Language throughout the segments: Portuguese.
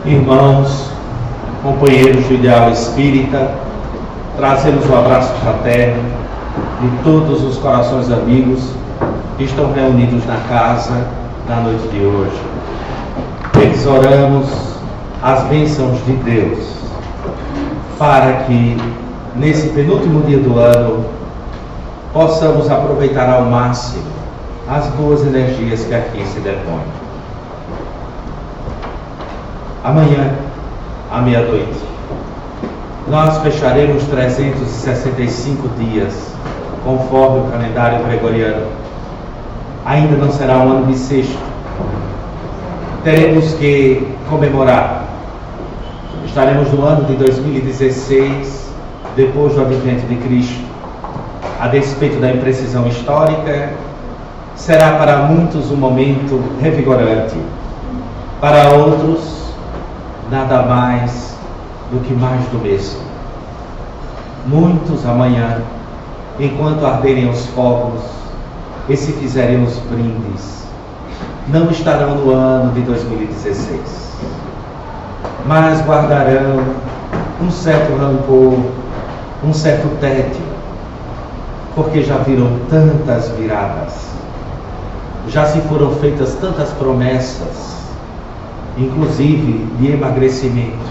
Irmãos, companheiros do ideal espírita, trazemos um abraço fraterno de todos os corações amigos que estão reunidos na casa na noite de hoje. Exoramos as bênçãos de Deus para que nesse penúltimo dia do ano possamos aproveitar ao máximo as boas energias que aqui se depõem. Amanhã, à meia-noite, nós fecharemos 365 dias, conforme o calendário gregoriano. Ainda não será um ano bissexto. Teremos que comemorar. Estaremos no ano de 2016, depois do advento de Cristo. A despeito da imprecisão histórica, será para muitos um momento revigorante. Para outros, nada mais do que mais do mesmo. Muitos amanhã, enquanto arderem os fogos e se fizerem os brindes, não estarão no ano de 2016, mas guardarão um certo rancor, um certo tédio, porque já viram tantas viradas, já se foram feitas tantas promessas, inclusive de emagrecimento,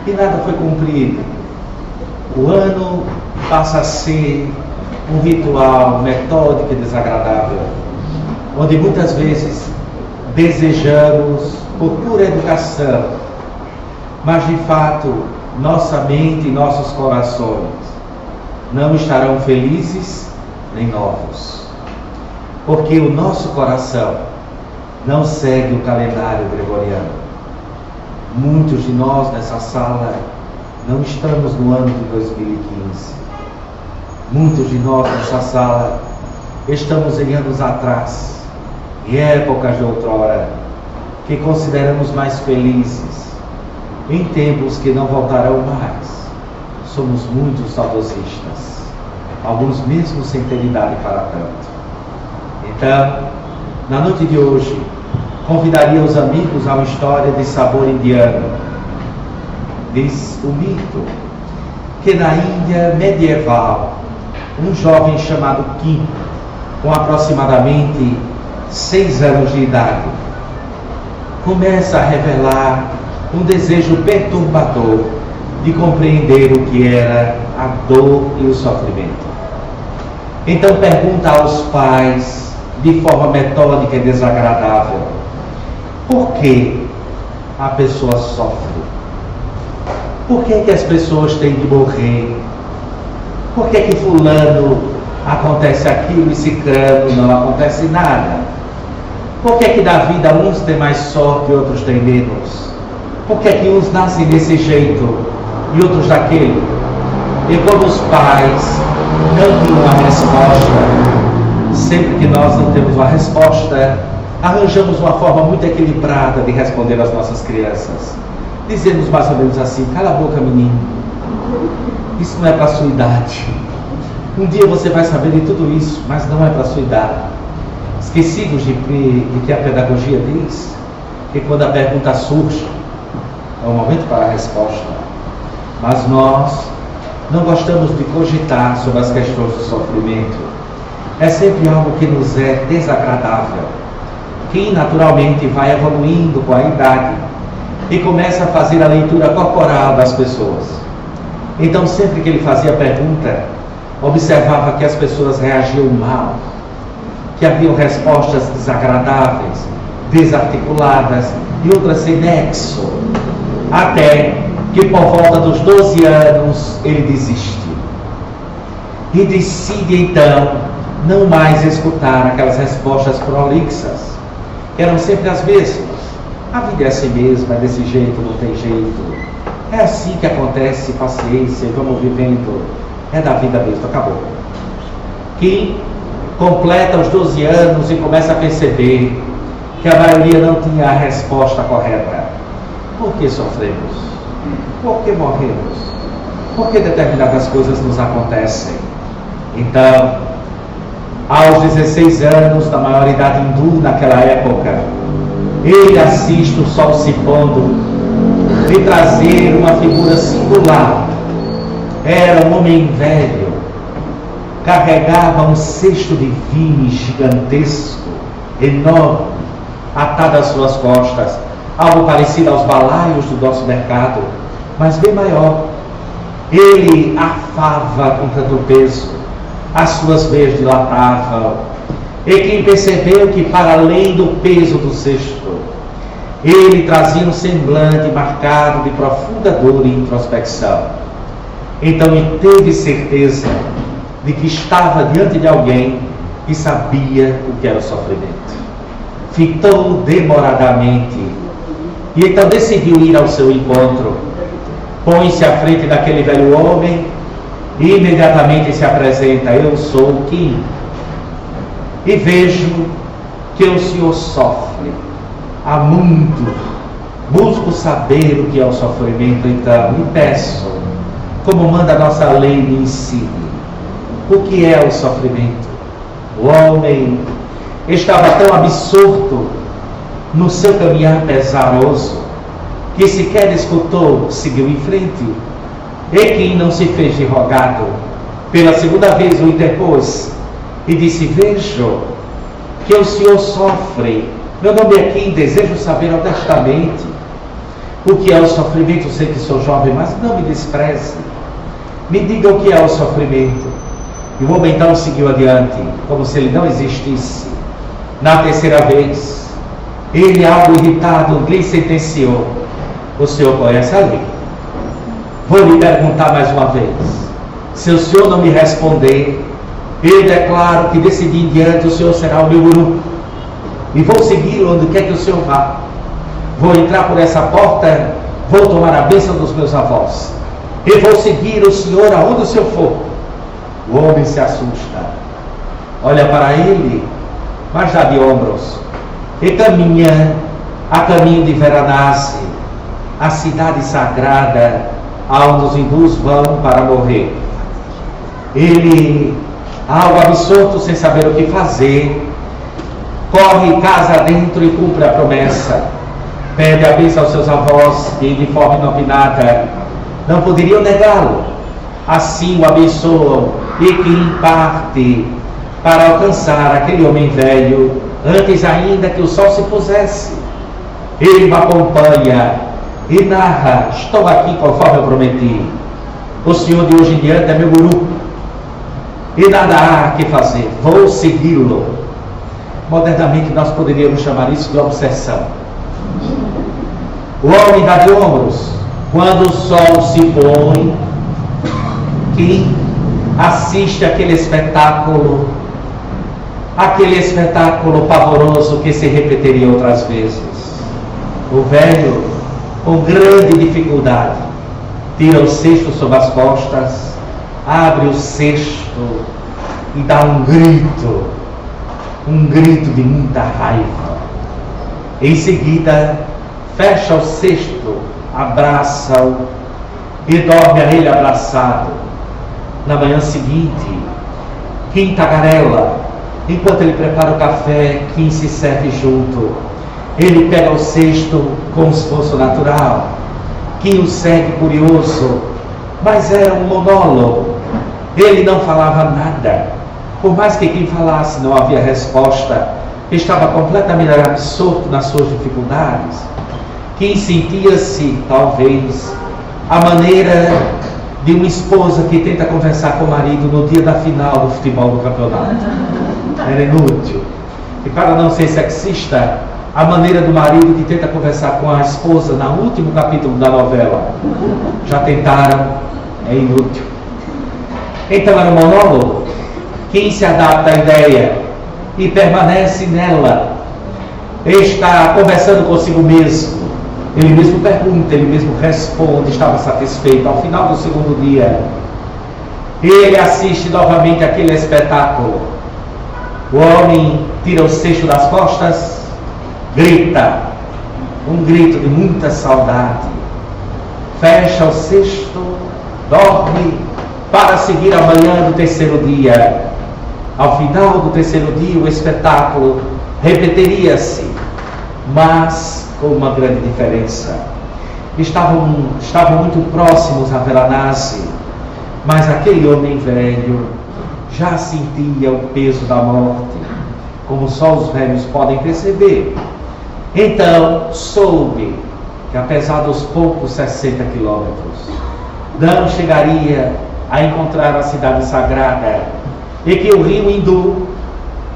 e nada foi cumprido. O ano passa a ser um ritual metódico e desagradável, onde muitas vezes desejamos por pura educação, mas de fato nossa mente e nossos corações não estarão felizes nem novos, porque o nosso coração não segue o calendário gregoriano. Muitos de nós nessa sala não estamos no ano de 2015. Muitos de nós nessa sala estamos em anos atrás, em épocas de outrora, que consideramos mais felizes, em tempos que não voltarão mais. Somos muitos saudosistas, alguns mesmo sem ter idade para tanto. Então, na noite de hoje, convidaria os amigos a uma história de sabor indiano. Diz o mito que na Índia medieval, um jovem chamado Kim, com aproximadamente 6 anos de idade, começa a revelar um desejo perturbador de compreender o que era a dor e o sofrimento. Então pergunta aos pais, de forma metódica e desagradável, por que a pessoa sofre? Por que as pessoas têm de morrer? Por que fulano acontece aquilo e ciclano não acontece nada? Por que da vida uns têm mais sorte e outros têm menos? Por que uns nascem desse jeito e outros daquele? E quando os pais não têm uma resposta, sempre que nós não temos uma resposta, arranjamos uma forma muito equilibrada de responder às nossas crianças. Dizemos mais ou menos assim: cala a boca, menino, isso não é para a sua idade. Um dia você vai saber de tudo isso, mas não é para a sua idade. Esquecidos de que a pedagogia diz que quando a pergunta surge, é o momento para a resposta. Mas nós não gostamos de cogitar sobre as questões do sofrimento. É sempre algo que nos é desagradável, que naturalmente vai evoluindo com a idade e começa a fazer a leitura corporal das pessoas. Então, sempre que ele fazia a pergunta, observava que as pessoas reagiam mal, que haviam respostas desagradáveis, desarticuladas e outras sem nexo, até que por volta dos 12 anos ele desiste e decide então não mais escutar aquelas respostas prolixas, que eram sempre as mesmas. A vida é assim mesmo, é desse jeito, não tem jeito. É assim que acontece, paciência, vamos vivendo. É da vida mesmo, acabou. Que completa os 12 anos e começa a perceber que a maioria não tinha a resposta correta. Por que sofremos? Por que morremos? Por que determinadas coisas nos acontecem? Então, aos 16 anos da maioridade hindu naquela época, ele assiste o sol se pondo e trazer uma figura singular. Era um homem velho, carregava um cesto de vinho gigantesco, enorme, atado às suas costas, algo parecido aos balaios do nosso mercado, mas bem maior. Ele afava com tanto peso, as suas veias dilatavam, e quem percebeu que, para além do peso do cesto, ele trazia um semblante marcado de profunda dor e introspecção. Então ele teve certeza de que estava diante de alguém que sabia o que era o sofrimento. Fitou demoradamente e então decidiu ir ao seu encontro. Põe-se à frente daquele velho homem e imediatamente se apresenta: eu sou o Kim, e vejo que o senhor sofre há muito, busco saber o que é o sofrimento, então me peço, como manda a nossa lei, me ensine o que é o sofrimento. O homem estava tão absorto no seu caminhar pesaroso que sequer escutou, seguiu em frente. E quem não se fez de rogado, pela segunda vez o interpôs e disse: vejo que o senhor sofre. Meu nome é Kim, desejo saber honestamente o que é o sofrimento. Sei que sou jovem, mas não me despreze. Me diga o que é o sofrimento. E o homem então seguiu adiante, como se ele não existisse. Na terceira vez, ele, algo irritado, lhe sentenciou: o senhor conhece a lei? Vou lhe perguntar mais uma vez. Se o senhor não me responder, eu declaro que desse dia em diante o senhor será o meu guru, e vou seguir onde quer que o senhor vá. Vou entrar por essa porta, vou tomar a bênção dos meus avós, e vou seguir o senhor aonde o senhor for. O homem se assusta, olha para ele, mas dá de ombros, e caminha a caminho de Varanasi, a cidade sagrada aonde os hindus vão para morrer. Ele, algo absorto, sem saber o que fazer, corre casa dentro e cumpre a promessa. Pede a bênção aos seus avós, que de forma inopinada não poderiam negá-lo. Assim o abençoam e que parte para alcançar aquele homem velho antes ainda que o sol se pusesse. Ele o acompanha e narra: estou aqui conforme eu prometi. O senhor de hoje em diante é meu guru e nada há que fazer, vou segui-lo. Modernamente nós poderíamos chamar isso de obsessão. O homem dá de ombros. Quando o sol se põe, quem assiste aquele espetáculo pavoroso que se repetiria outras vezes. O velho, com grande dificuldade, tira o cesto sobre as costas, abre o cesto e dá um grito de muita raiva. Em seguida, fecha o cesto, abraça-o e dorme a ele abraçado. Na manhã seguinte, Kim tagarela. Enquanto ele prepara o café, Kim se serve junto. Ele pega o cesto com esforço natural. Kim o segue curioso, mas era um monólogo. Ele não falava nada. Por mais que Kim falasse, não havia resposta. Estava completamente absorto nas suas dificuldades. Kim sentia-se, talvez, a maneira de uma esposa que tenta conversar com o marido no dia da final do futebol do campeonato. Era inútil. E para não ser sexista, a maneira do marido que tenta conversar com a esposa no último capítulo da novela. Já tentaram, é inútil. Então era um monólogo. Quem se adapta à ideia e permanece nela está conversando consigo mesmo. Ele mesmo pergunta, ele mesmo responde, estava satisfeito. Ao final do segundo dia, ele assiste novamente aquele espetáculo. O homem tira o cesto das costas, grita, um grito de muita saudade, fecha o cesto, dorme para seguir amanhã do terceiro dia. Ao final do terceiro dia, o espetáculo repetiria-se. mas com uma grande diferença. Estavam muito próximos a Varanasi, mas aquele homem velho já sentia o peso da morte, como só os velhos podem perceber. Então soube que, apesar dos poucos 60 quilômetros, não chegaria a encontrar a cidade sagrada, e que o rio Hindu,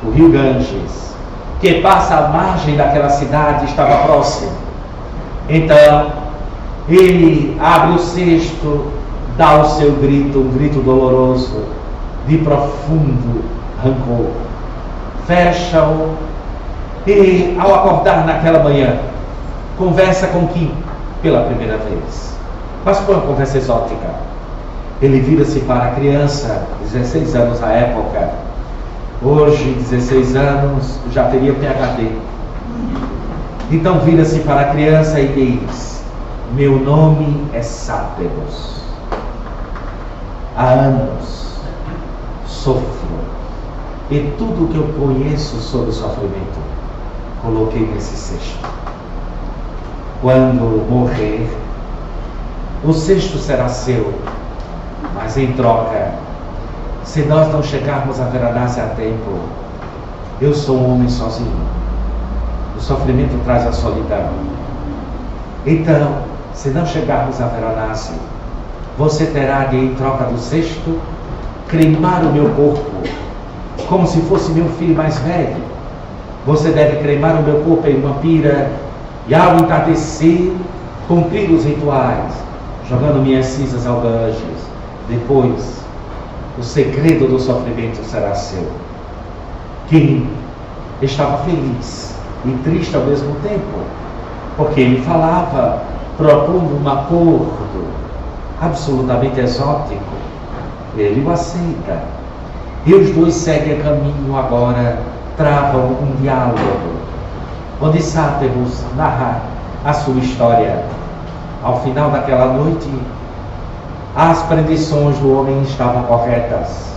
o rio Ganges, que passa à margem daquela cidade, estava próximo. Então ele abre o cesto, dá o seu grito, um grito doloroso, de profundo rancor. Fecha-o e, ao acordar naquela manhã, conversa com Kim pela primeira vez. Mas foi uma conversa exótica. Ele vira-se para a criança, 16 anos na época. Hoje, 16 anos, já teria PhD. Então vira-se para a criança e diz: meu nome é Sáteros. Há anos sofro, e tudo o que eu conheço sobre sofrimento coloquei nesse cesto. Quando morrer, o cesto será seu, mas em troca, se nós não chegarmos a Varanasi a tempo, eu sou um homem sozinho. O sofrimento traz a solidão. Então, se não chegarmos a Varanasi, você terá de, em troca do cesto, cremar o meu corpo, como se fosse meu filho mais velho. Você deve cremar o meu corpo em uma pira, e ao entardecer, cumprir os rituais, jogando minhas cinzas ao Ganges. Depois, o segredo do sofrimento será seu. Kim estava feliz e triste ao mesmo tempo, porque ele falava propondo um acordo absolutamente exótico. Ele o aceita, e os dois seguem a caminho agora, travam um diálogo, onde Sáteros narra a sua história. Ao final daquela noite, as predições do homem estavam corretas.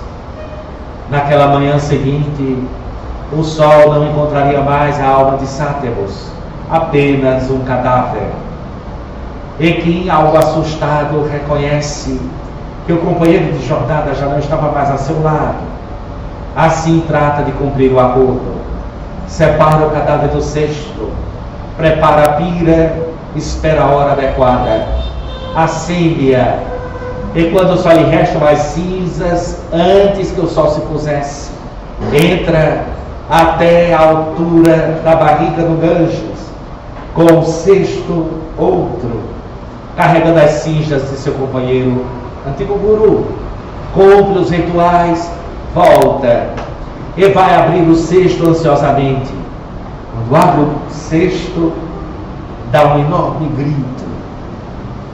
Naquela manhã seguinte, o sol não encontraria mais a alma de Sáteros, apenas um cadáver. E Kim, algo assustado, reconhece que o companheiro de jornada já não estava mais a seu lado. Assim trata de cumprir o acordo. Separa o cadáver do cesto, prepara a pira, espera a hora adequada, acende-a, e quando só lhe restam as cinzas, antes que o sol se pusesse, entra até a altura da barriga do Ganges, com o cesto outro, carregando as cinzas de seu companheiro, antigo guru, cumpre os rituais, volta e vai abrir o cesto ansiosamente. Quando abre o cesto, dá um enorme grito,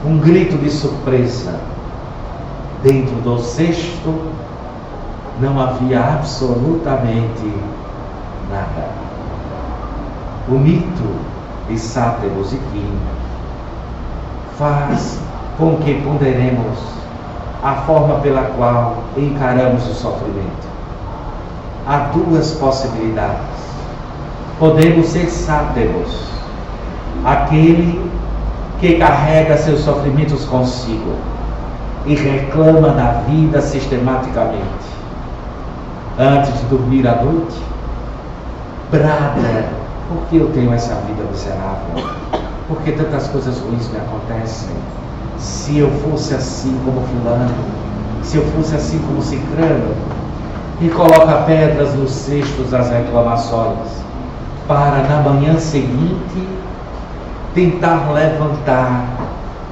um grito de surpresa. Dentro do cesto não havia absolutamente nada. O mito de Sáteros e Kim faz com que ponderemos a forma pela qual encaramos o sofrimento. Há duas possibilidades. Podemos ser Sáteros, aquele que carrega seus sofrimentos consigo e reclama da vida sistematicamente. Antes de dormir à noite, brada: por que eu tenho essa vida miserável? Por que tantas coisas ruins me acontecem? Se eu fosse assim como fulano, se eu fosse assim como cicrano. E coloca pedras nos cestos das reclamações, para na manhã seguinte tentar levantar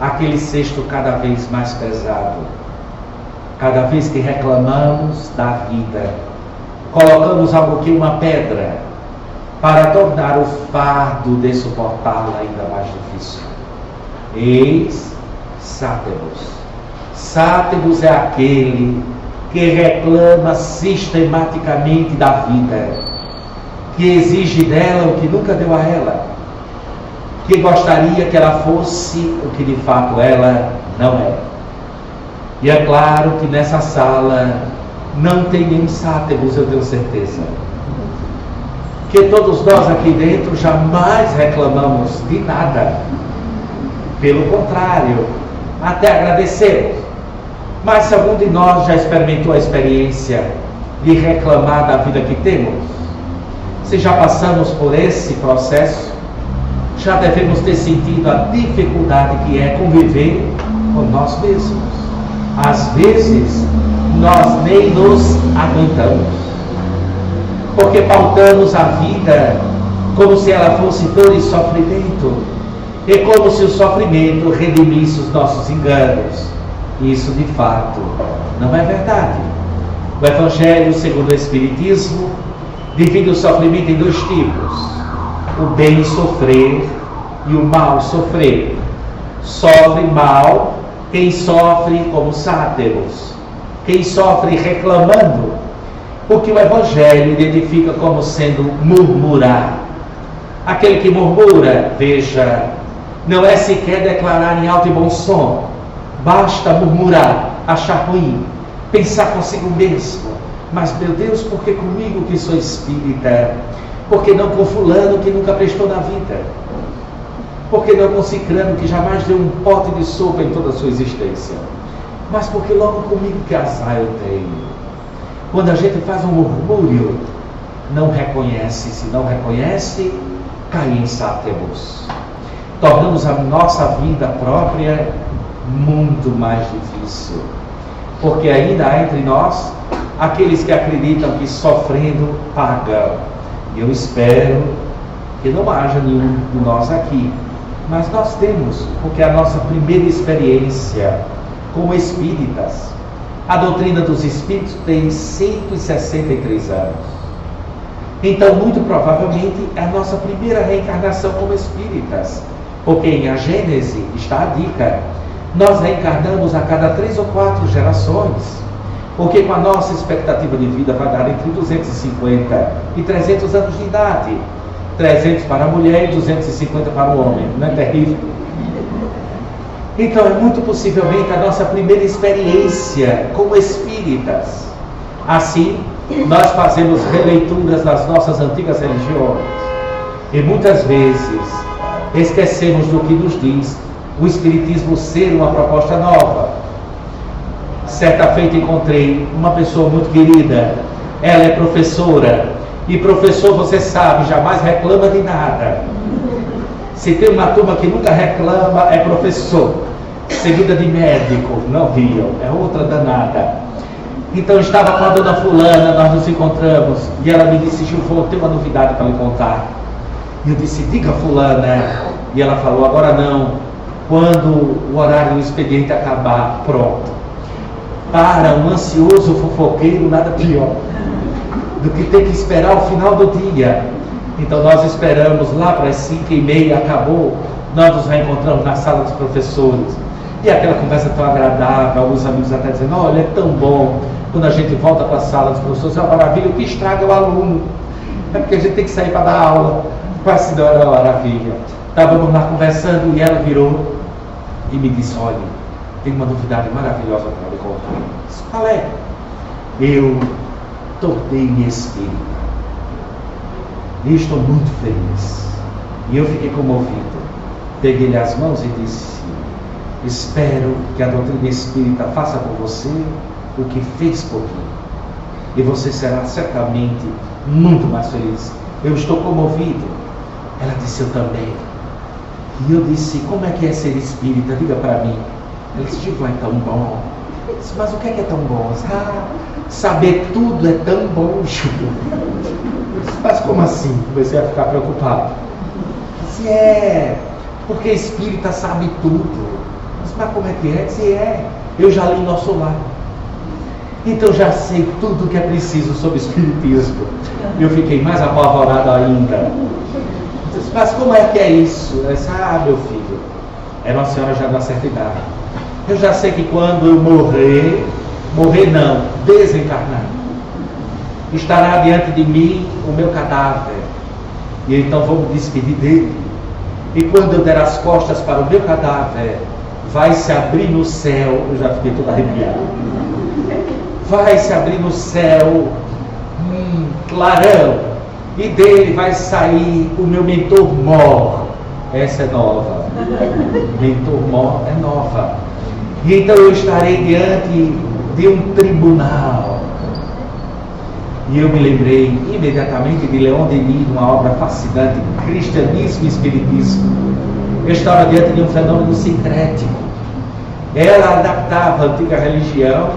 aquele cesto cada vez mais pesado. Cada vez que reclamamos da vida, colocamos algo que uma pedra, para tornar o fardo de suportá-la ainda mais difícil. Eis Sáteros. Sáteros é aquele que reclama sistematicamente da vida, que exige dela o que nunca deu a ela, que gostaria que ela fosse o que de fato ela não é. E é claro que nessa sala não tem nenhum Sáteros, eu tenho certeza. que todos nós aqui dentro jamais reclamamos de nada. Pelo contrário, até agradecemos. Mas se algum de nós já experimentou a experiência de reclamar da vida que temos, se já passamos por esse processo, já devemos ter sentido a dificuldade que é conviver com nós mesmos. Às vezes, nós nem nos aguentamos, porque pautamos a vida como se ela fosse dor e sofrimento, e como se o sofrimento redimisse os nossos enganos. Isso, de fato, não é verdade. O Evangelho, segundo o Espiritismo, divide o sofrimento em dois tipos: o bem sofrer e o mal sofrer. Sofre mal quem sofre como sátiros, quem sofre reclamando, o que o Evangelho identifica como sendo murmurar. Aquele que murmura, veja, não é sequer declarar em alto e bom som. Basta murmurar, achar ruim, pensar consigo mesmo. Mas, meu Deus, por que comigo que sou espírita? Por que não com fulano que nunca prestou na vida? Por que não com cicrano que jamais deu um pote de sopa em toda a sua existência? Mas porque logo comigo que azar eu tenho. Quando a gente faz um murmúrio, não reconhece. Se não reconhece, cai em sátiros. Tornamos a nossa vida própria muito mais difícil, porque ainda há entre nós aqueles que acreditam que sofrendo pagam. E eu espero que não haja nenhum de nós aqui, mas nós temos, porque a nossa primeira experiência como espíritas, a doutrina dos espíritos tem 163 anos. Então, muito provavelmente, é a nossa primeira reencarnação como espíritas, porque em A Gênese está a dica: nós reencarnamos a cada 3 ou 4 gerações, porque com a nossa expectativa de vida vai dar entre 250 e 300 anos de idade. 300 para a mulher e 250 para o homem. Não é terrível? Então é muito possivelmente a nossa primeira experiência como espíritas. Assim, nós fazemos releituras das nossas antigas religiões e muitas vezes esquecemos do que nos diz o Espiritismo ser uma proposta nova. Certa feita encontrei uma pessoa muito querida. Ela é professora, e professor, você sabe, jamais reclama de nada. Se tem uma turma que nunca reclama, é professor, seguida de médico. Não riam, é outra danada. Então estava com a dona fulana, nós nos encontramos, e ela me disse: Gilvão, eu tenho uma novidade para lhe contar. E eu disse: diga, fulana. E ela falou: agora não, quando o horário do expediente acabar, pronto. Para um ansioso fofoqueiro, nada pior do que ter que esperar o final do dia. Então nós esperamos lá para as 5h30, acabou, nós nos reencontramos na sala dos professores, e aquela conversa tão agradável, alguns amigos até dizendo: olha, é tão bom quando a gente volta para a sala dos professores, é uma maravilha, o que estraga o aluno, é porque a gente tem que sair para dar aula. Quase se deu uma maravilha. Estávamos lá conversando e ela virou e me disse: olha, tem uma novidade maravilhosa para lhe contar. Eu disse: qual é? Eu tornei-me espírita e estou muito feliz. E eu fiquei comovido. Peguei-lhe as mãos e disse: espero que a doutrina espírita faça por você o que fez por mim, e você será certamente muito mais feliz. Eu estou comovido. Ela disse: eu também. E eu disse: como é que é ser espírita? Diga para mim. Ela disse: Gilvão, é tão bom. Eu disse: mas o que é tão bom? Saber tudo é tão bom, Gilvão. Eu disse: mas como assim? Comecei a ficar preocupado. Eu disse: é, porque espírita sabe tudo. Eu disse: mas como é que é? Eu disse: é, eu já li Nosso Lar. Então já sei tudo o que é preciso sobre espiritismo. E eu fiquei mais apavorado ainda. Eu disse: mas como é que é isso? Eu disse: meu filho, era uma senhora já da certa idade. Eu já sei que quando eu morrer não, desencarnar, estará diante de mim o meu cadáver. E então vou me despedir dele. E quando eu der as costas para o meu cadáver, vai se abrir no céu. Eu já fiquei todo arrepiado. Vai se abrir no céu clarão, E dele vai sair o meu mentor mor. Essa é nova. Mentor mor é nova. E então eu estarei diante de um tribunal. E eu me lembrei imediatamente de Leon Denis, uma obra fascinante, Cristianismo e Espiritismo. Eu estava diante de um fenômeno sincrético. Ela adaptava a antiga religião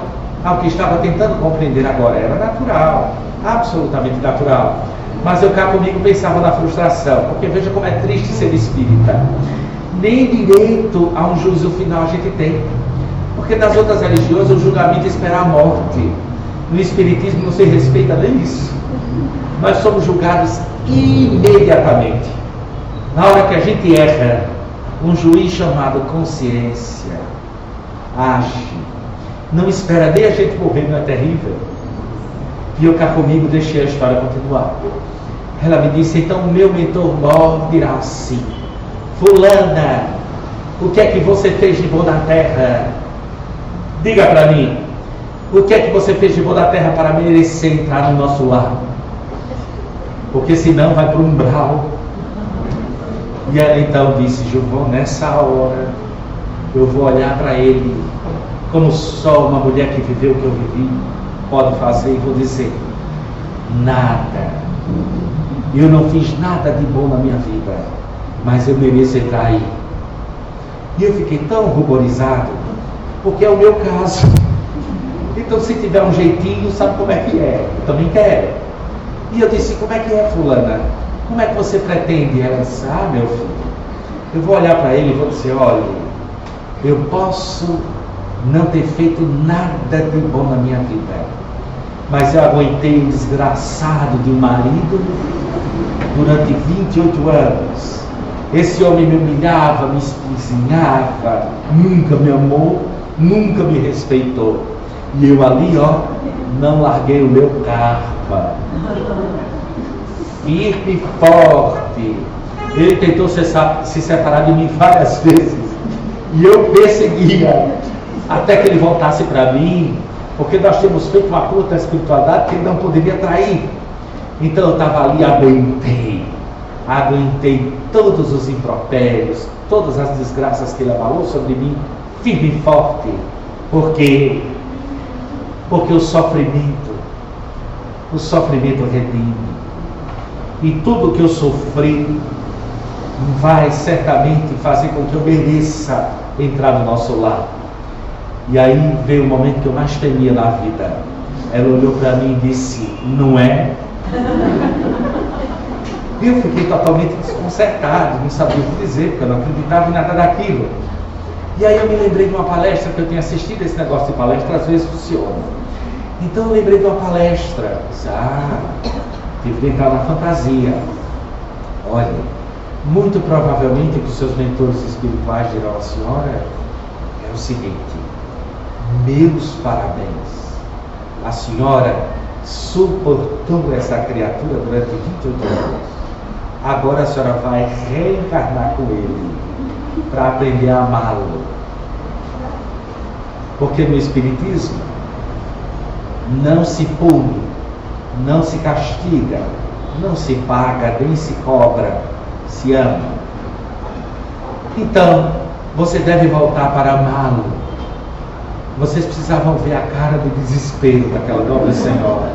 ao que estava tentando compreender agora. Era natural, absolutamente natural. Mas eu cá comigo pensava na frustração, porque veja como é triste ser espírita. Nem direito a um juízo final a gente tem. Porque nas outras religiões o julgamento espera a morte. No Espiritismo não se respeita nem isso. Nós somos julgados imediatamente. Na hora que a gente erra, um juiz chamado consciência age. Não espera nem a gente morrer, não é terrível? E eu cá comigo deixei a história continuar. Ela me disse, então o meu mentor mor dirá assim: fulana, o que é que você fez de bom na terra? Diga para mim, o que é que você fez de bom na terra para merecer entrar no nosso lar? Porque senão vai para o umbral. E ela então disse, Gilvão, nessa hora eu vou olhar para ele como só uma mulher que viveu o que eu vivi pode fazer, e vou dizer, nada. Eu não fiz nada de bom na minha vida, mas eu mereço entrar aí. E eu fiquei tão ruborizado, porque é o meu caso. Então, se tiver um jeitinho, sabe como é que é? Eu também quero. E eu disse, como é que é, fulana? Como é que você pretende? Ela disse, meu filho, eu vou olhar para ele e vou dizer, olha, eu posso não ter feito nada de bom na minha vida, mas eu aguentei o desgraçado de um marido durante 28 anos. Esse homem me humilhava, me espezinhava, nunca me amou, nunca me respeitou. E eu ali, não larguei o meu karma. Firme e forte. Ele tentou se separar de mim várias vezes. E eu perseguia, até que ele voltasse para mim, porque nós tínhamos feito uma acordo da espiritualidade que ele não poderia trair. Então eu estava ali, aguentei todos os impropérios, todas as desgraças que ele abalou sobre mim, firme e forte, porque o sofrimento redime, e tudo que eu sofri vai certamente fazer com que eu mereça entrar no nosso lar. E aí veio o momento que eu mais temia na vida. Ela olhou para mim e disse, não é? E eu fiquei totalmente desconcertado, não sabia o que dizer, porque eu não acreditava em nada daquilo. E aí eu me lembrei de uma palestra que eu tinha assistido. Esse negócio de palestra às vezes funciona. Então eu lembrei de uma palestra. Disse, tive que entrar na fantasia. Olha, muito provavelmente o que os seus mentores espirituais dirão à senhora é o seguinte: meus parabéns, a senhora suportou essa criatura durante 28 anos, agora a senhora vai reencarnar com ele para aprender a amá-lo, porque no Espiritismo não se pune, não se castiga, não se paga, nem se cobra, se ama. Então você deve voltar para amá-lo. Vocês precisavam ver a cara de desespero daquela nobre senhora.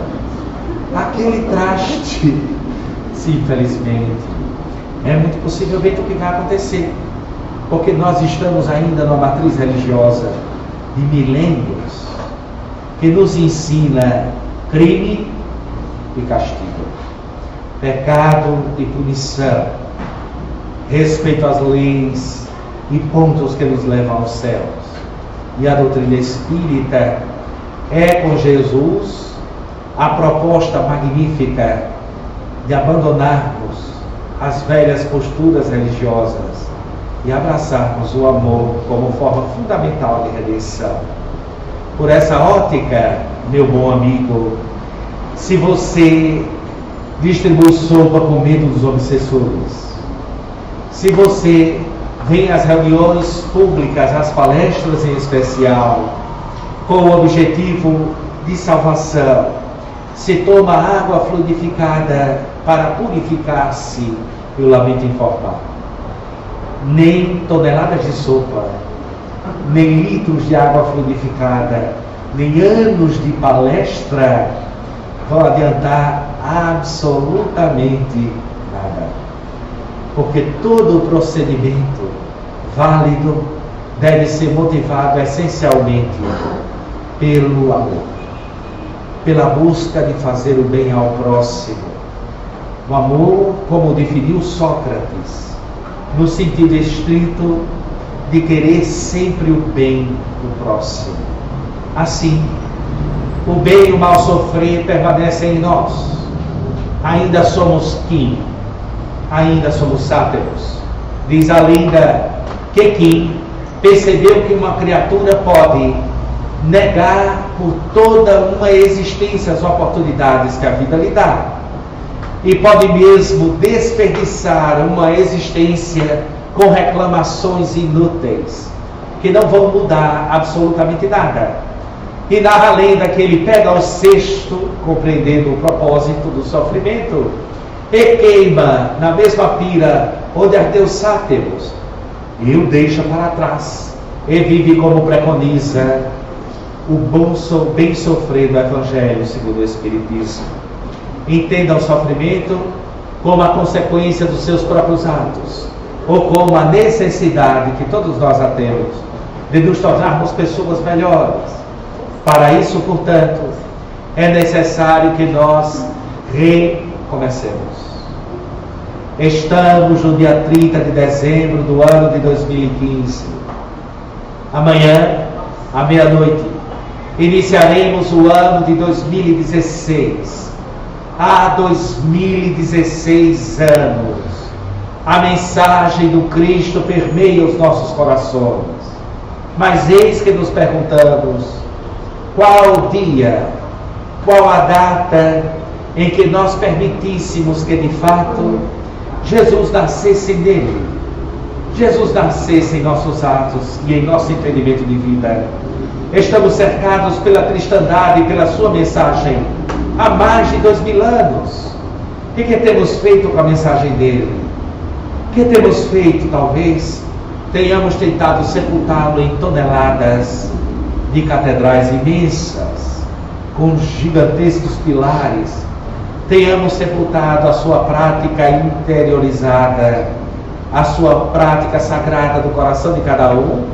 Aquele traste. Sim, infelizmente, é muito possivelmente o que vai acontecer, porque nós estamos ainda numa matriz religiosa de milênios que nos ensina crime e castigo, pecado e punição, respeito às leis e pontos que nos levam aos céus. E a doutrina espírita é, com Jesus, a proposta magnífica de abandonarmos as velhas posturas religiosas e abraçarmos o amor como forma fundamental de redenção. Por essa ótica, meu bom amigo, se você distribui sopa com medo dos obsessores, se você vem às reuniões públicas, às palestras em especial, com o objetivo de salvação, se toma água fluidificada para purificar-se, eu lamento informar. Nem toneladas de sopa, nem litros de água fluidificada, nem anos de palestra vão adiantar absolutamente nada. Porque todo o procedimento válido deve ser motivado essencialmente pelo amor, pela busca de fazer o bem ao próximo. O amor, como definiu Sócrates, no sentido estrito de querer sempre o bem do próximo. Assim, o bem e o mal sofrer permanecem em nós. Ainda somos Kim, ainda somos sáteros. Diz a lenda que Kim percebeu que uma criatura pode negar por toda uma existência as oportunidades que a vida lhe dá. E pode mesmo desperdiçar uma existência com reclamações inúteis, que não vão mudar absolutamente nada. E narra a lenda que ele pega o cesto, compreendendo o propósito do sofrimento, e queima na mesma pira onde ardeu Sáteros, e o deixa para trás, e vive como preconiza o bem sofrer do Evangelho segundo o Espiritismo. Entenda o sofrimento como a consequência dos seus próprios atos, ou como a necessidade que todos nós a temos de nos tornarmos pessoas melhores. Para isso, portanto, é necessário que nós recomecemos. Estamos no dia 30 de dezembro do ano de 2015. Amanhã, à meia-noite, iniciaremos o ano de 2016. Há 2016 anos, a mensagem do Cristo permeia os nossos corações. Mas eis que nos perguntamos: qual o dia, qual a data em que nós permitíssemos que de fato Jesus nascesse nele, Jesus nascesse em nossos atos e em nosso entendimento de vida? Estamos cercados pela cristandade e pela sua mensagem há mais de 2000 anos. O que temos feito com a mensagem dele? O que temos feito? Talvez tenhamos tentado sepultá-lo em toneladas de catedrais imensas, com gigantescos pilares. Tenhamos sepultado a sua prática interiorizada, a sua prática sagrada do coração de cada um,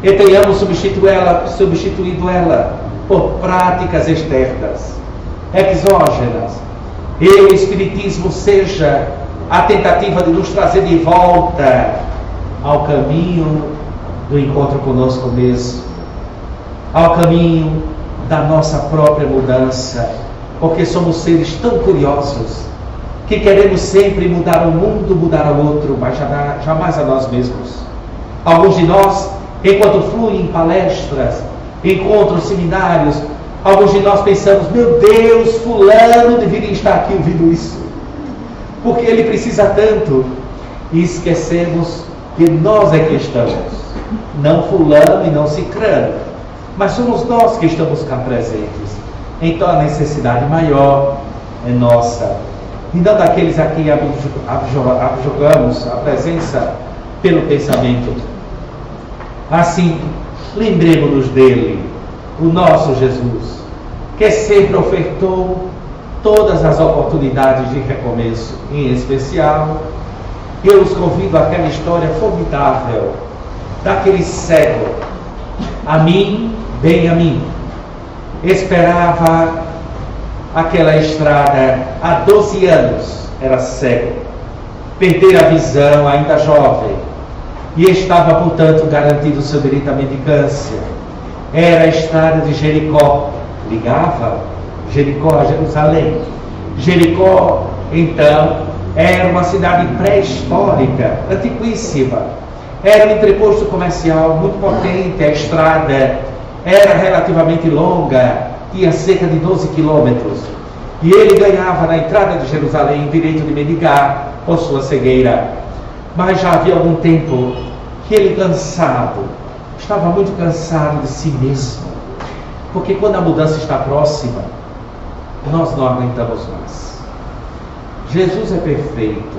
e tenhamos substituído ela por práticas externas, exógenas. E o Espiritismo seja a tentativa de nos trazer de volta ao caminho do encontro conosco mesmo, ao caminho da nossa própria mudança, porque somos seres tão curiosos que queremos sempre mudar o mundo, mudar ao outro, mas jamais a nós mesmos. Alguns de nós, enquanto fluem em palestras, encontros, seminários, alguns de nós pensamos: meu Deus, fulano deveria estar aqui ouvindo isso, porque ele precisa tanto. E esquecemos que nós é que estamos, não fulano e não cicrano, mas somos nós que estamos cá presentes. Então a necessidade maior é nossa, e não daqueles a quem abjugamos a presença pelo pensamento. Assim, lembremos-nos dele, o nosso Jesus, que sempre ofertou todas as oportunidades de recomeço. Em especial, eu os convido àquela história formidável daquele cego. A mim, bem a mim, esperava aquela estrada há 12 anos, era cego, perdera a visão ainda jovem, e estava, portanto, garantido o seu direito à mendicância. Era a estrada de Jericó, ligava Jericó a Jerusalém. Jericó, então, era uma cidade pré-histórica, antiquíssima. Era um entreposto comercial muito potente. A estrada era relativamente longa, tinha cerca de 12 quilômetros. E ele ganhava na entrada de Jerusalém o direito de mendigar por sua cegueira. Mas já havia algum tempo que ele, cansado, estava muito cansado de si mesmo. Porque quando a mudança está próxima, nós não aguentamos mais. Jesus é perfeito,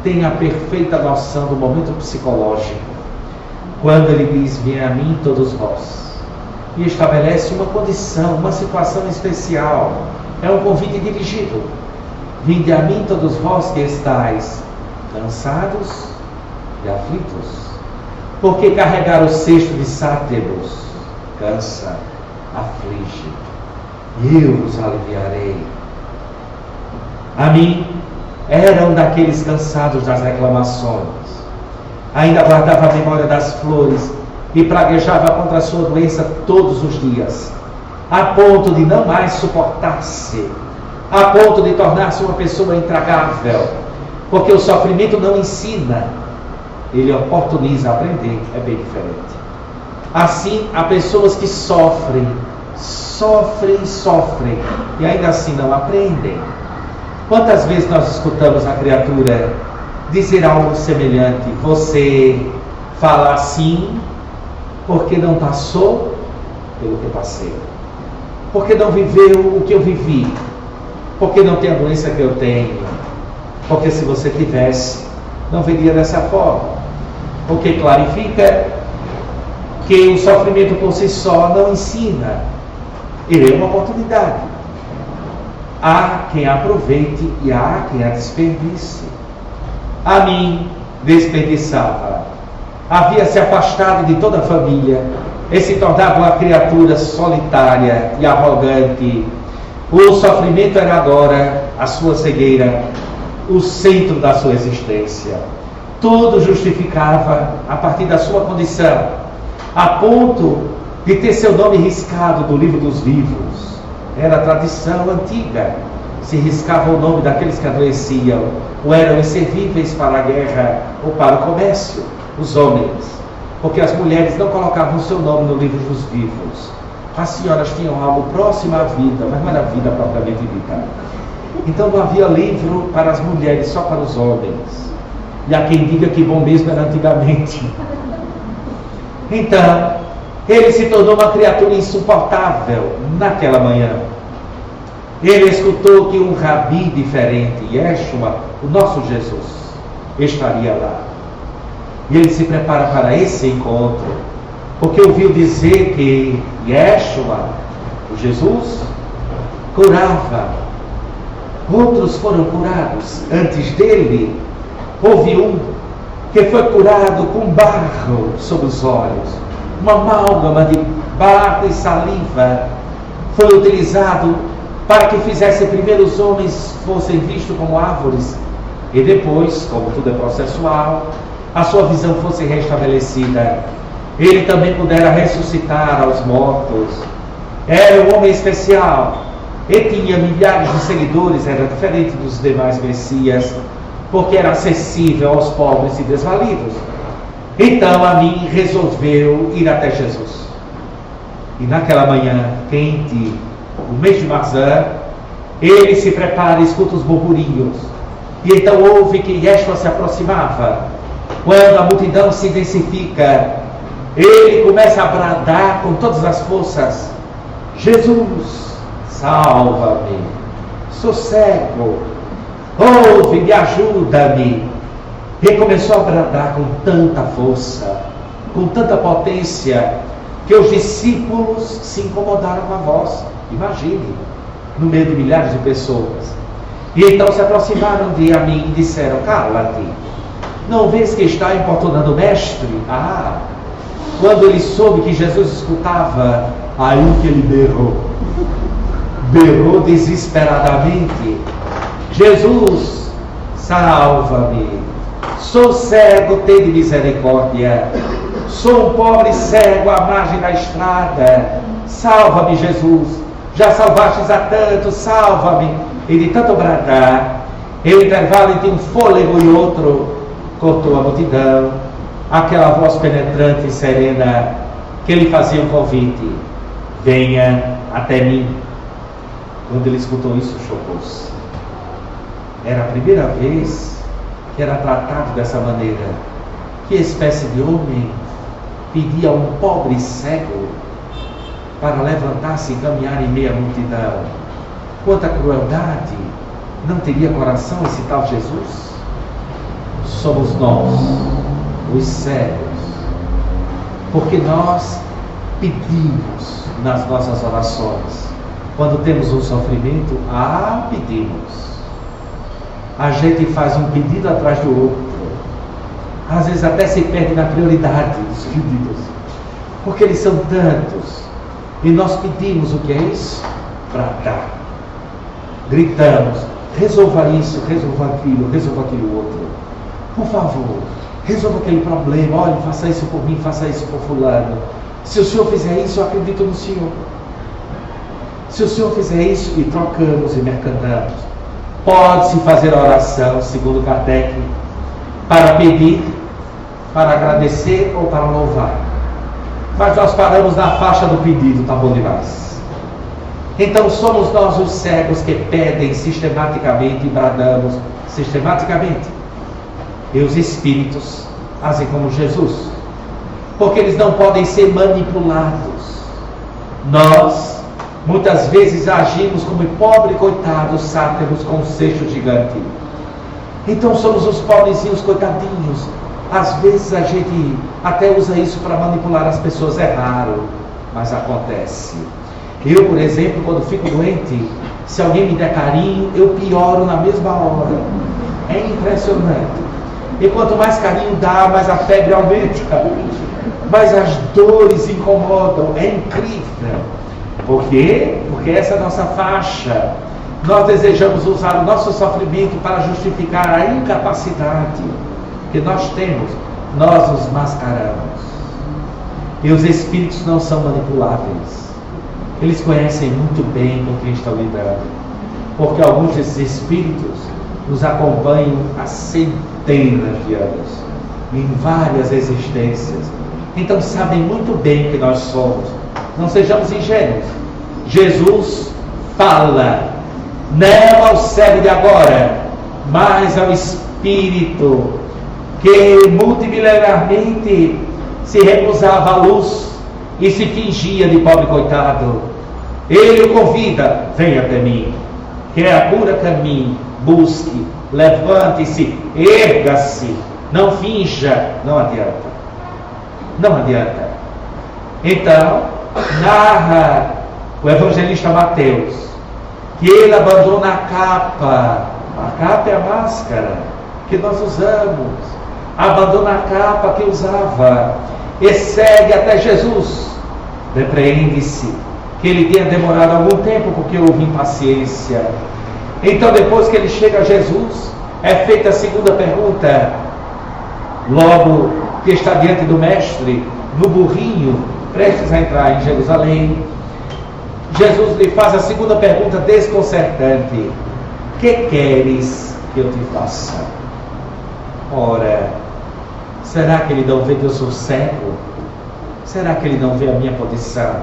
tem a perfeita noção do momento psicológico, quando ele diz: vem a mim todos vós, e estabelece uma condição, uma situação especial. É um convite dirigido: vinde a mim todos vós que estáis cansados e aflitos, porque carregar o cesto de sátiros cansa, aflige, e eu vos aliviarei. A mim eram daqueles cansados das reclamações, ainda guardava a memória das flores e praguejava contra a sua doença todos os dias, a ponto de não mais suportar-se, a ponto de tornar-se uma pessoa intragável, porque o sofrimento não ensina, ele oportuniza aprender. É bem diferente. Assim, há pessoas que sofrem, e ainda assim não aprendem. Quantas vezes nós escutamos a criatura dizer algo semelhante: você fala assim porque não passou pelo que eu passei, porque não viveu o que eu vivi, porque não tem a doença que eu tenho, porque se você tivesse, não veria dessa forma. O que clarifica que o sofrimento por si só não ensina, ele é uma oportunidade. Há quem aproveite e há quem a desperdice. A mim desperdiçava, havia se afastado de toda a família e se tornava uma criatura solitária e arrogante. O sofrimento era agora a sua cegueira, o centro da sua existência. Tudo justificava a partir da sua condição, a ponto de ter seu nome riscado do livro dos vivos. Era a tradição antiga. Se riscava o nome daqueles que adoeciam ou eram inservíveis para a guerra ou para o comércio, os homens, porque as mulheres não colocavam seu nome no livro dos vivos. As senhoras tinham algo próximo à vida, mas não era a vida propriamente dita. Então não havia livro para as mulheres, só para os homens. E há quem diga que bom mesmo era antigamente. Então, ele se tornou uma criatura insuportável naquela manhã. Ele escutou que um rabi diferente, Yeshua, o nosso Jesus, estaria lá. E ele se prepara para esse encontro, porque ouviu dizer que Yeshua, o Jesus, curava. Outros foram curados antes dele. Houve um que foi curado com barro sobre os olhos, uma amálgama de barro e saliva foi utilizado para que fizesse primeiro os homens fossem vistos como árvores e depois, como tudo é processual, a sua visão fosse restabelecida. Ele também pudera ressuscitar aos mortos. Era um homem especial e tinha milhares de seguidores, era diferente dos demais messias, porque era acessível aos pobres e desvalidos. Então a mim resolveu ir até Jesus. E naquela manhã quente, no mês de Marzã, ele se prepara e escuta os burburinhos. E então ouve que Yeshua se aproximava. Quando a multidão se densifica, ele começa a bradar com todas as forças: Jesus, salva-me, sou cego, ouve-me, ajuda-me. E começou a bradar com tanta força, com tanta potência, que os discípulos se incomodaram com a voz. Imagine, no meio de milhares de pessoas. E então se aproximaram de mim e disseram: cala-te, não vês que está importunando o mestre? Quando ele soube que Jesus escutava, aí que ele berrou desesperadamente: Jesus, salva-me, sou cego, tende misericórdia, sou um pobre cego à margem da estrada, salva-me, Jesus, já salvastes a tanto, salva-me. E de tanto bradar, em um intervalo entre um fôlego e outro, cortou a multidão, aquela voz penetrante e serena que lhe fazia um convite: venha até mim. Quando ele escutou isso, chocou-se. Era a primeira vez que era tratado dessa maneira. Que espécie de homem pedia a um pobre cego para levantar-se e caminhar em meia multidão? quanta crueldade, não teria coração esse tal Jesus? Somos nós, os cegos, porque nós pedimos nas nossas orações. Quando temos um sofrimento, pedimos. A gente faz um pedido atrás do outro. Às vezes até se perde na prioridade dos pedidos, porque eles são tantos. E nós pedimos o que é isso? Para dar. Gritamos, resolva isso, resolva aquilo outro. Por favor, resolva aquele problema. Olha, faça isso por mim, faça isso por fulano. Se o senhor fizer isso, eu acredito no senhor. Se o senhor fizer isso, e trocamos e mercadamos. Pode-se fazer a oração, segundo Kardec, para pedir, para agradecer ou para louvar. Mas nós paramos na faixa do pedido, tá bom demais. Então somos nós os cegos que pedem sistematicamente e bradamos sistematicamente. E os espíritos fazem como Jesus, porque eles não podem ser manipulados. Nós, muitas vezes, agimos como pobre coitados sátiros com um seixo gigante. Então somos os pobrezinhos coitadinhos. Às vezes a gente até usa isso para manipular as pessoas, é raro, mas acontece. Eu, por exemplo, quando fico doente, se alguém me der carinho, eu pioro na mesma hora. É impressionante. E quanto mais carinho dá, mais a febre aumenta, mais as dores incomodam. É incrível. Por quê? Porque essa é a nossa faixa. Nós desejamos usar o nosso sofrimento para justificar a incapacidade que nós temos. Nós os mascaramos. E os espíritos não são manipuláveis. Eles conhecem muito bem com quem estão lidando. Porque alguns desses espíritos nos acompanham há centenas de anos, em várias existências. Então sabem muito bem que nós somos. Não sejamos ingênuos. Jesus fala, não ao cego de agora, mas ao espírito que multimilionarmente se recusava à luz e se fingia de pobre coitado. Ele o convida, venha até mim, que é a cura caminho, busque, levante-se, erga-se, não finja, não adianta. Não adianta. Então, narra o evangelista Mateus que ele abandona a capa é a máscara que nós usamos, abandona a capa que usava e segue até Jesus. Depreende-se que ele tenha demorado algum tempo, porque houve impaciência. Então, depois que ele chega a Jesus, é feita a segunda pergunta, logo que está diante do mestre, no burrinho, prestes a entrar em Jerusalém. Jesus lhe faz a segunda pergunta desconcertante: que queres que eu te faça? Ora, será que ele não vê que eu sou cego? Será que ele não vê a minha condição?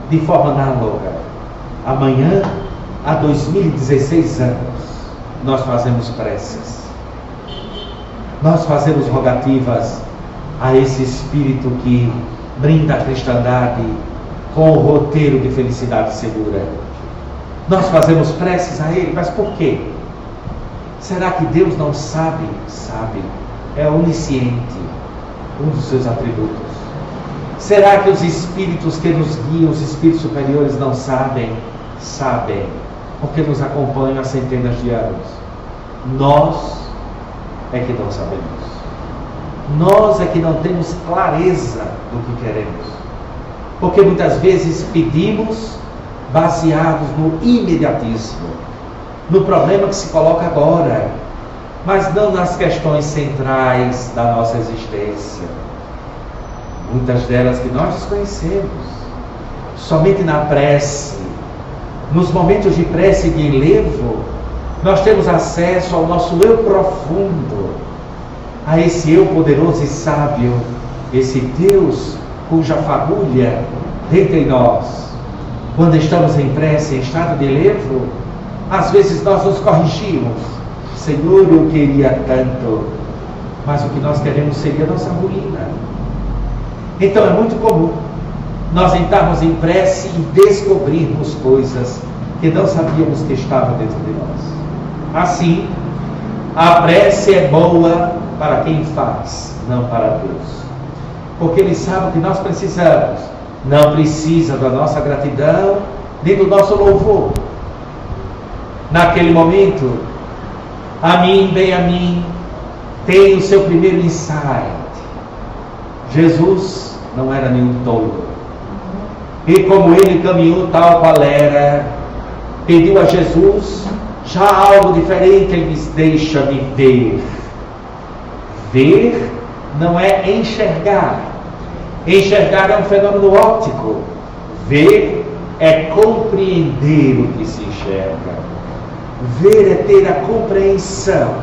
De forma análoga, amanhã, há 2016 anos, nós fazemos preces. Nós fazemos rogativas a esse Espírito que brinda a cristandade com o roteiro de felicidade segura. Nós fazemos preces a Ele, mas por quê? Será que Deus não sabe? Sabe. É onisciente, um dos seus atributos. Será que os Espíritos que nos guiam, os Espíritos superiores, não sabem? Sabem, porque nos acompanham há centenas de anos. Nós é que não sabemos. Nós é que não temos clareza do que queremos. Porque muitas vezes pedimos baseados no imediatismo, no problema que se coloca agora, mas não nas questões centrais da nossa existência. Muitas delas que nós desconhecemos. Somente na prece, nos momentos de prece e de enlevo, nós temos acesso ao nosso eu profundo, a esse eu poderoso e sábio, esse Deus cuja fagulha dentro em nós. Quando estamos em prece, em estado de enlevo, às vezes nós nos corrigimos. Senhor, eu queria tanto, mas o que nós queremos seria a nossa ruína. Então é muito comum nós entrarmos em prece e descobrirmos coisas que não sabíamos que estava dentro de nós. Assim, a prece é boa para quem faz, não para Deus. Porque Ele sabe o que nós precisamos. Não precisa da nossa gratidão, nem do nosso louvor. Naquele momento, a mim, bem a mim, tem o seu primeiro insight. Jesus não era nenhum tolo. E como ele caminhou tal qual era, pediu a Jesus já algo diferente. Ele diz: deixa-me ver. Ver não é enxergar. Enxergar é um fenômeno óptico. Ver é compreender o que se enxerga. Ver é ter a compreensão.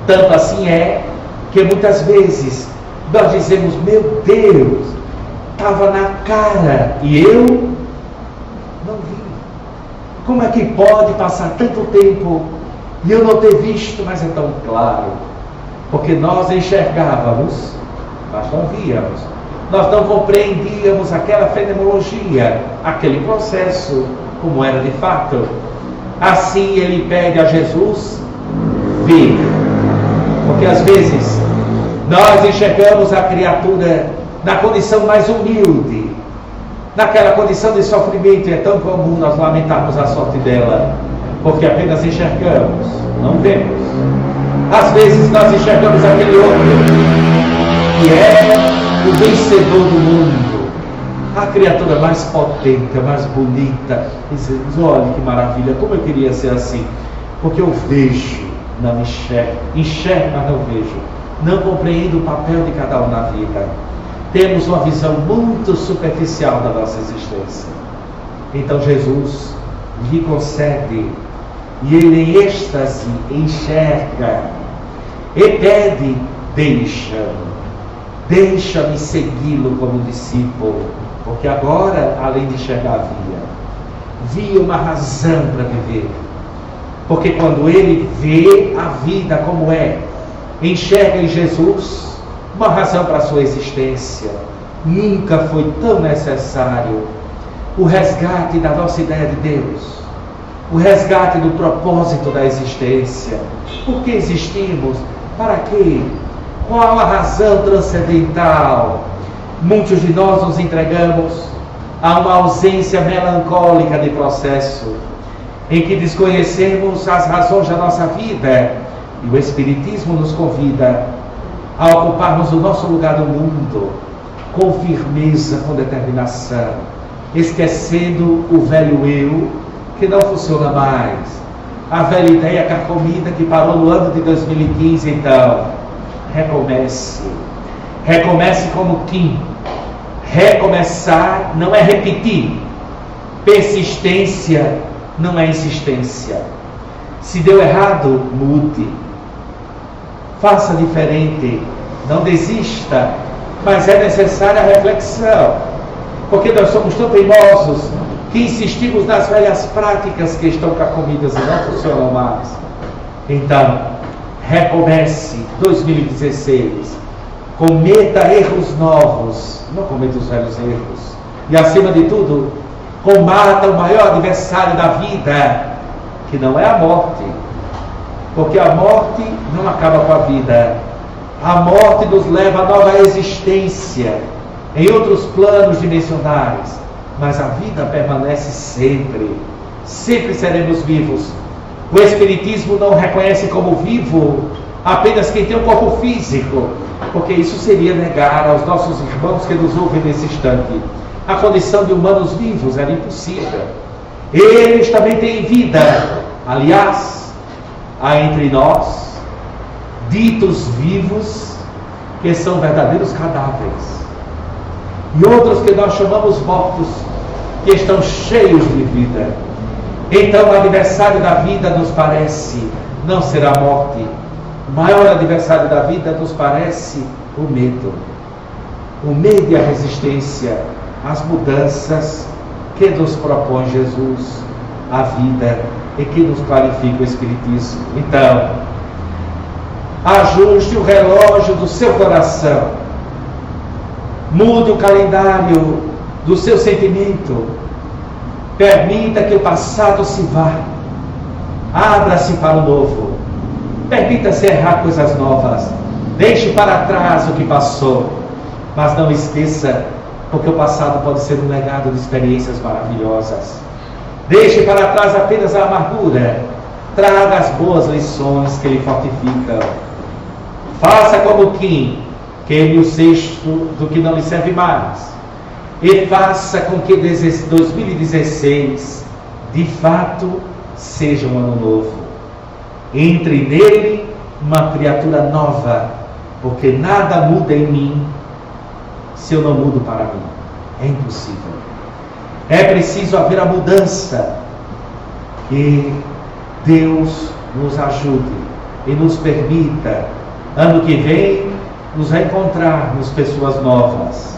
Tanto assim é que muitas vezes nós dizemos: meu Deus, estava na cara e eu não vi. Como é que pode passar tanto tempo e eu não ter visto? Mas é tão claro, porque nós enxergávamos, mas não víamos. Nós não compreendíamos aquela fenomenologia, aquele processo, como era de fato. Assim ele pede a Jesus ver, porque às vezes nós enxergamos a criatura na condição mais humilde, naquela condição de sofrimento. E é tão comum nós lamentarmos a sorte dela, porque apenas enxergamos, não vemos. Às vezes nós enxergamos aquele outro que é o vencedor do mundo, a criatura mais potente, mais bonita, e dizemos: olha que maravilha, como eu queria ser assim. Porque eu vejo, não enxergo, enxergo, mas não vejo, não compreendo o papel de cada um na vida. Temos uma visão muito superficial da nossa existência. Então Jesus lhe concede, e ele em êxtase enxerga e pede: deixa-me segui-lo como discípulo. Porque agora, além de enxergar, via uma razão para viver. Porque quando ele vê a vida como é, enxerga em Jesus uma razão para a sua existência. Nunca foi tão necessário o resgate da nossa ideia de Deus, o resgate do propósito da existência. Por que existimos? Para quê? Qual a razão transcendental? Muitos de nós nos entregamos a uma ausência melancólica de processo, em que desconhecemos as razões da nossa vida. E o Espiritismo nos convida a ocuparmos o nosso lugar no mundo com firmeza, com determinação, esquecendo o velho eu, que não funciona mais, a velha ideia carcomida que parou no ano de 2015. Então, recomece como Kim. Recomeçar não é repetir. Persistência não é insistência. Se deu errado, mude. Faça diferente. Não desista. Mas é necessária a reflexão. Porque nós somos tão teimosos que insistimos nas velhas práticas que estão carcomidas e não funcionam mais. Então, recomece 2016. Cometa erros novos, não cometa os velhos erros. E acima de tudo, combata o maior adversário da vida, que não é a morte. Porque a morte não acaba com a vida. A morte nos leva a nova existência, em outros planos dimensionais. Mas a vida permanece sempre. Sempre seremos vivos. O Espiritismo não reconhece como vivo apenas quem tem um corpo físico, porque isso seria negar aos nossos irmãos que nos ouvem nesse instante a condição de humanos vivos. Era impossível. Eles também têm vida. Aliás, há entre nós ditos vivos que são verdadeiros cadáveres, e outros que nós chamamos mortos, que estão cheios de vida. Então o adversário da vida nos parece não ser a morte. O maior adversário da vida nos parece o medo. O medo e a resistência às mudanças que nos propõe Jesus, a vida, e que nos clarifica o Espiritismo. Então, ajuste o relógio do seu coração. Mude o calendário do seu sentimento. Permita que o passado se vá. Abra-se para o novo. Permita-se errar coisas novas. Deixe para trás o que passou. Mas não esqueça, porque o passado pode ser um legado de experiências maravilhosas. Deixe para trás apenas a amargura. Traga as boas lições que lhe fortificam. Faça como Kim, queime o cesto do que não lhe serve mais. E faça com que 2016, de fato, seja um ano novo. Entre nele uma criatura nova, porque nada muda em mim se eu não mudo para mim. É impossível. É preciso haver a mudança. E Deus nos ajude e nos permita, ano que vem, nos reencontrarmos pessoas novas.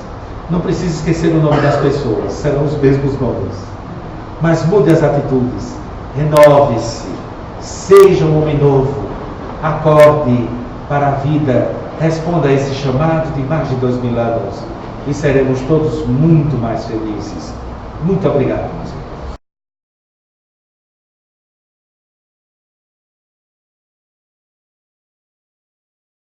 Não precisa esquecer o nome das pessoas, serão os mesmos nomes. Mas mude as atitudes, renove-se, seja um homem novo, acorde para a vida, responda a esse chamado de mais de 2000 anos e seremos todos muito mais felizes. Muito obrigado, meus irmãos.